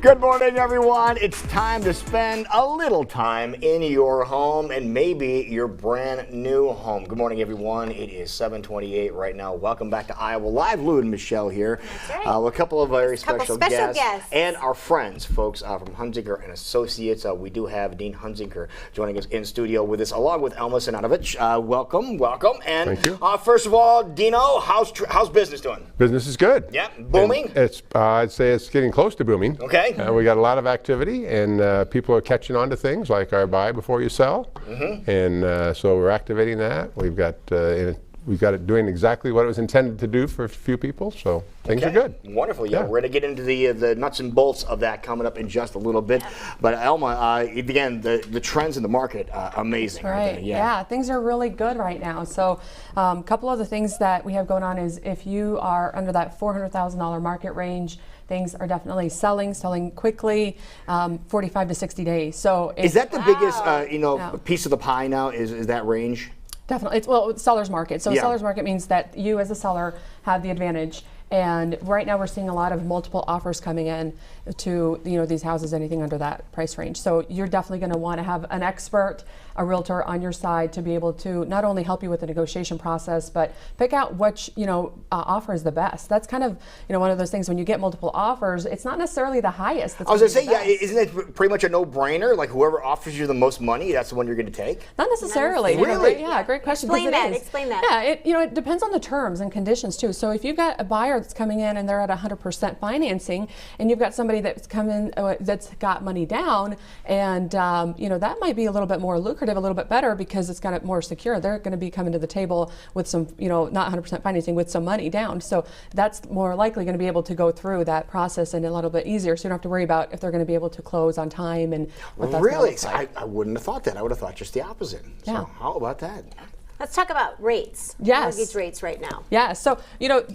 Good morning, everyone. It's time to spend a little time in your home and maybe your brand new home. Good morning, everyone. It is 7:28 right now. Welcome back to Iowa Live. Lou and Michelle here. That's right. With a couple of very special guests. And our friends, folks from Hunziker and Associates. We do have Dean Hunziker joining us in studio with us, along with Elma Sinanovich. Welcome. And thank you. First of all, Dino, how's business doing? Business is good. Yeah, booming? And I'd say it's getting close to booming. Okay. We got a lot of activity, and people are catching on to things like our buy before you sell. Mm-hmm. And so we're activating that. We've got it doing exactly what it was intended to do for a few people, so things are good. Wonderful. Yeah, we're going to get into the nuts and bolts of that coming up in just a little bit. But Elma, again, the trends in the market, amazing. Right. Yeah, things are really good right now. So a couple of the things that we have going on is if you are under that $400,000 market range, things are definitely selling quickly, 45 to 60 days. So is that the biggest piece of the pie now? Is that range? Definitely. It's seller's market. So seller's market means that you as a seller have the advantage. And right now we're seeing a lot of multiple offers coming in to these houses, anything under that price range. So you're definitely going to want to have an expert, a realtor on your side to be able to not only help you with the negotiation process, but pick out which offer is the best. That's kind of one of those things when you get multiple offers, it's not necessarily the highest. I was going to say, isn't it pretty much a no-brainer? Like whoever offers you the most money, that's the one you're going to take? Not necessarily. Really? Great question. Explain that. Yeah, it depends on the terms and conditions too. So if you've got a buyer that's coming in and they're at 100% financing, and you've got somebody that's come in that's got money down, and that might be a little bit more lucrative, a little bit better because it's kind of more secure. They're going to be coming to the table with some, not 100% financing, with some money down. So that's more likely going to be able to go through that process and a little bit easier. So you don't have to worry about if they're going to be able to close on time and what that's really. Look like. I wouldn't have thought that. I would have thought just the opposite. Yeah. So how about that? Let's talk about rates. Yes. Mortgage rates right now. Yeah, so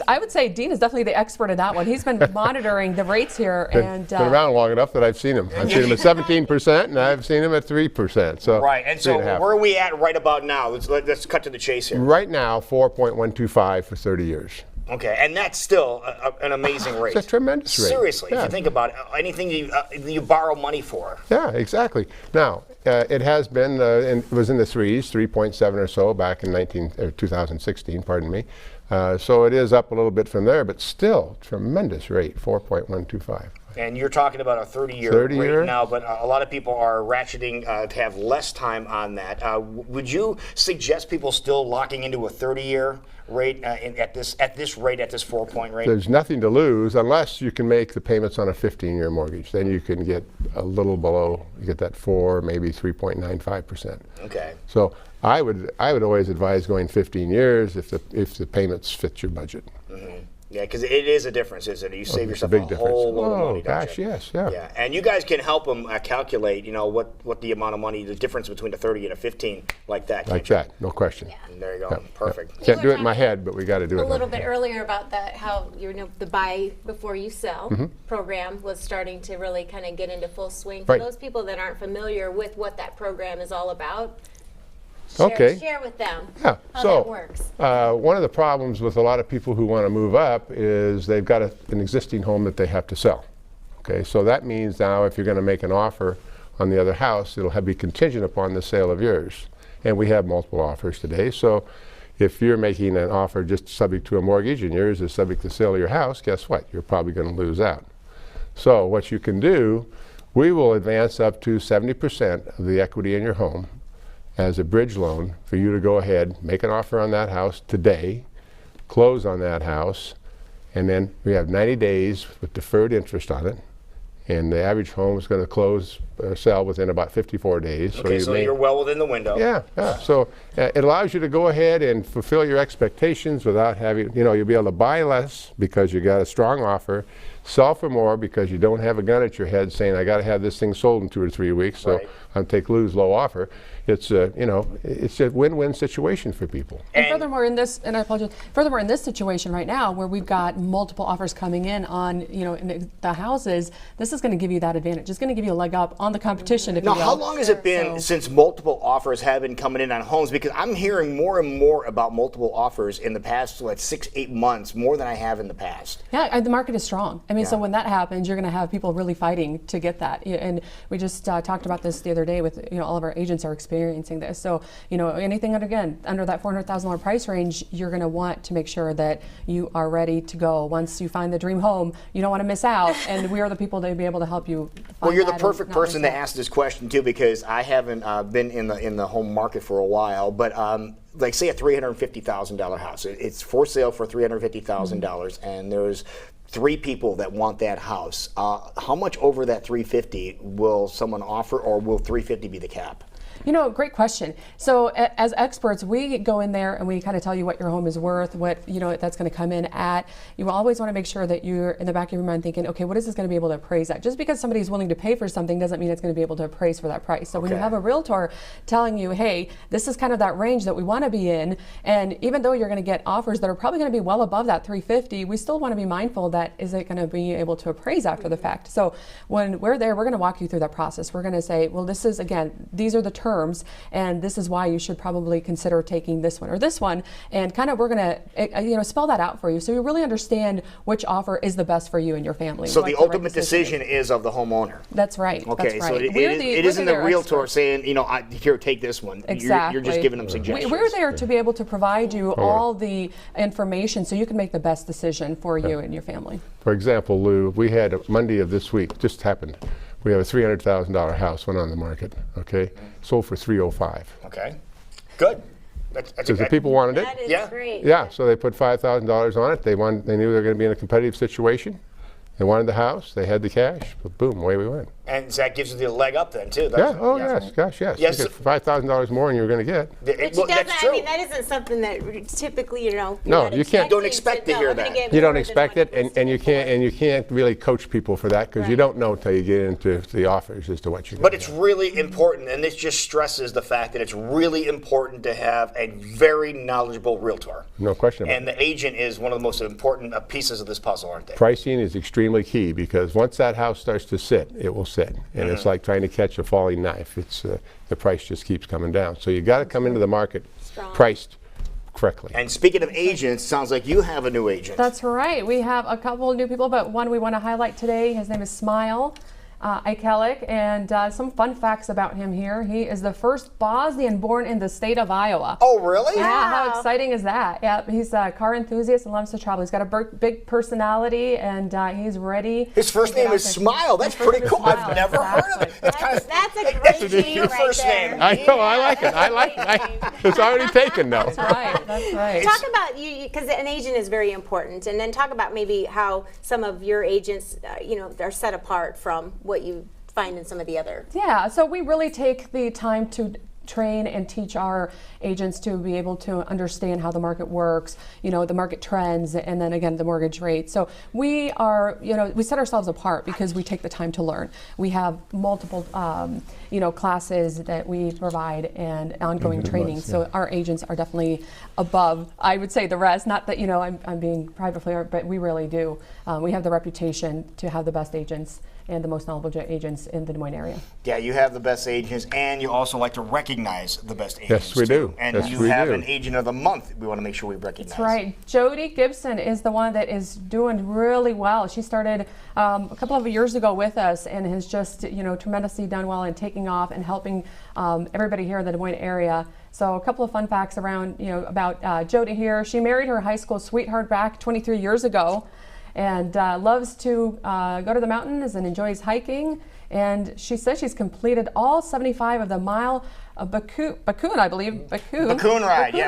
I would say Dean is definitely the expert in that one. He's been monitoring the rates here, and been around long enough that I've seen him. I've seen him at 17%, and I've seen him at 3%. So right, and so where are we at right about now? Let's cut to the chase here. Right now, 4.125 for 30 years. Okay, and that's still an amazing rate. It's a tremendous rate. Seriously, if you think about it, anything you borrow money for. Yeah, exactly. Now, it has been, it was in the threes, 3.7 or so back in 2016, pardon me. So it is up a little bit from there, but still tremendous rate, 4.125. And you're talking about a 30-year rate now, but a lot of people are ratcheting to have less time on that. Would you suggest people still locking into a 30-year rate at this rate, at this 4-point rate? There's nothing to lose unless you can make the payments on a 15-year mortgage. Then you can get a little below. You get that 4, maybe 3.95%. Okay. So I would always advise going 15 years if the payments fit your budget. Mm-hmm. Yeah, because it is a difference, isn't it? You save yourself a whole load of money. Gosh, yes, yeah. Yeah, and you guys can help them calculate, what the amount of money, the difference between a 30 and a 15, like that. Like that, no question. Yeah. And there you go, Yeah. perfect. Yeah. Can't do it in my head, but we got to do it. A little bit earlier about that, how the buy before you sell program was starting to really kind of get into full swing. For those people that aren't familiar with what that program is all about, share with them how that works. One of the problems with a lot of people who want to move up is they've got an existing home that they have to sell. Okay, so that means now if you're going to make an offer on the other house, it'll be contingent upon the sale of yours. And we have multiple offers today. So if you're making an offer just subject to a mortgage and yours is subject to the sale of your house, guess what? You're probably going to lose out. So what you can do, we will advance up to 70% of the equity in your home as a bridge loan for you to go ahead, make an offer on that house today, close on that house, and then we have 90 days with deferred interest on it. And the average home is going to sell within about 54 days. Okay, so you're well within the window. Yeah. So it allows you to go ahead and fulfill your expectations without having, you'll be able to buy less because you got a strong offer, sell for more because you don't have a gun at your head saying, I got to have this thing sold in 2 or 3 weeks, so I'll lose low offer. It's a win-win situation for people. And furthermore, in this, and I apologize. Furthermore, in this situation right now, where we've got multiple offers coming in on, in the houses, this is going to give you that advantage. It's going to give you a leg up on the competition. If now, you will. how long has it been since multiple offers have been coming in on homes? Because I'm hearing more and more about multiple offers in the past, 6-8 months, more than I have in the past. Yeah, the market is strong. I mean, so when that happens, you're going to have people really fighting to get that. And we just talked about this the other day with, all of our agents are experiencing this. So, anything under that $400,000 price range, you're going to want to make sure that you are ready to go. Once you find the dream home, you don't want to miss out. And we are the people to be able to help you find Well, you're the that perfect person to ask this question too, because I haven't been in the home market for a while, but like say a $350,000 house, it's for sale for $350,000, and there's 3 people that want that house. How much over that $350 will someone offer, or will $350 be the cap? Great question. So as experts, we go in there and we kind of tell you what your home is worth, what that's going to come in at. You always want to make sure that you're in the back of your mind thinking, okay, what is this going to be able to appraise at? Just because somebody's willing to pay for something doesn't mean it's going to be able to appraise for that price. So when you have a realtor telling you, hey, this is kind of that range that we want to be in, and even though you're going to get offers that are probably going to be well above that $350, we still want to be mindful that is it going to be able to appraise after the fact. So when we're there, we're going to walk you through that process. We're going to say, well, this is, again, these are the terms, and this is why you should probably consider taking this one or this one, and kind of we're going to spell that out for you so you really understand which offer is the best for you and your family. So the ultimate decision is of the homeowner. That's right. Okay, that's so right. it isn't the realtor saying, here, take this one. Exactly. You're just giving them suggestions. We're there to be able to provide you all the information so you can make the best decision for you and your family. For example, Lou, we had Monday of this week, just happened. We have a $300,000 house went on the market, okay? Sold for $305. Okay, good. Because the people wanted it. That is great. Yeah, so they put $5,000 on it. They knew they were going to be in a competitive situation. They wanted the house. They had the cash. But boom, away we went. And that gives you the leg up then too. Yes. Gosh, yes. Yes. You get $5,000 more, and you're going to get. Which that's true. I mean, that isn't something that typically, No, you can't. Don't expect to hear that. You don't expect it, and you can't really coach people for that because you don't know until you get into the offers as to what you're. But it's really important, and this just stresses the fact that it's really important to have a very knowledgeable realtor. No question about it. And the agent is one of the most important pieces of this puzzle, aren't they? Pricing is extremely key because once that house starts to sit, it will sit, and it's like trying to catch a falling knife. It's the price just keeps coming down. So you got to come into the market priced correctly. And speaking of agents, sounds like you have a new agent. That's right. We have a couple of new people, but one we want to highlight today. His name is Smile Ikelik, and some fun facts about him here. He is the first Bosnian born in the state of Iowa. Oh, really? Yeah, how exciting is that? Yeah, he's a car enthusiast and loves to travel. He's got a big personality, and he's ready. His first name is Smile. That's pretty cool. I've never heard of it. That's a great name your right first there. name. I know, I like it. It's already taken though. That's right. Talk about you, because an agent is very important, and then talk about maybe how some of your agents, are set apart from what you find in some of the other. Yeah, so we really take the time to train and teach our agents to be able to understand how the market works, the market trends, and then again the mortgage rate. So we are, we set ourselves apart because we take the time to learn. We have multiple, classes that we provide and ongoing training. So our agents are definitely above, I would say, the rest. Not that I'm being prideful, but we really do. We have the reputation to have the best agents and the most knowledgeable agents in the Des Moines area. Yeah, you have the best agents, and you also like to recognize the best agents. Yes, we do. And yes, you have an agent of the month we want to make sure we recognize. That's right. Jody Gibson is the one that is doing really well. She started a couple of years ago with us and has just, tremendously done well in taking off and helping everybody here in the Des Moines area. So a couple of fun facts around, about Jody here. She married her high school sweetheart back 23 years ago, and loves to go to the mountains and enjoys hiking. And she says she's completed all 75 of the mile Bakun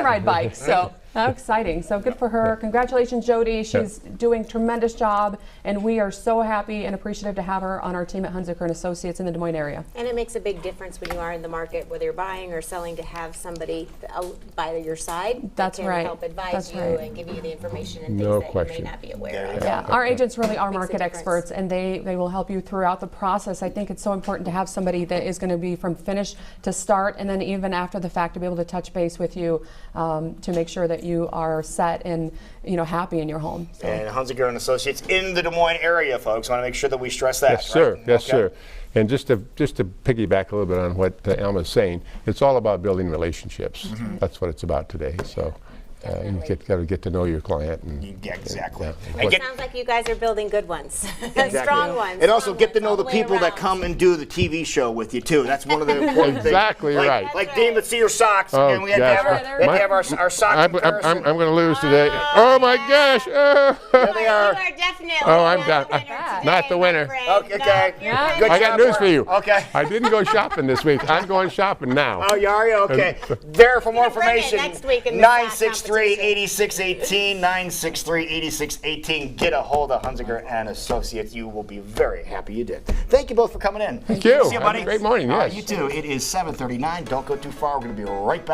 ride bikes. So how exciting. So good for her. Congratulations, Jody. She's doing a tremendous job, and we are so happy and appreciative to have her on our team at Hunziker & Associates in the Des Moines area. And it makes a big difference when you are in the market, whether you're buying or selling, to have somebody by your side that can help advise you and give you the information and things that you may not be aware of. Yeah, our agents really are market experts, and they will help you throughout the process. I think it's so important to have somebody that is going to be from finish to start, and then even after the fact to be able to touch base with you to make sure that you are set and happy in your home. So. And Hunziker & Associates in the Des Moines area, folks. Want to make sure that we stress that. Yes, sir. Right? Yes, sir. And just to piggyback a little bit on what Alma's saying, it's all about building relationships. That's what it's about today. So, you got to get to know your client. And, Yeah, exactly. It sounds like you guys are building good ones, strong ones. And also get to know all the way people that around. come and do the TV show with you too. That's one of the important things. Exactly like, right. Like Dean would see your socks, Oh, and we had to gosh. have our socks I'm comparison. going to lose today. Oh my gosh! There they You are. are definitely Oh, I'm not down. the winner today, Not the my winner. friend. Okay, No, okay. you're Yeah. Good I got job, news Warren. for you. Okay. I didn't go shopping this week. I'm going shopping now. Oh, you are? Okay. There, for more Bring it information, next week in the sack 963-8618, 963-8618. Get a hold of Hunziker and Associates. You will be very happy you did. Thank you both for coming in. Thank you. See you, Have buddy. a great morning. Yes. You too. It is 7:39. Don't go too far. We're going to be right back.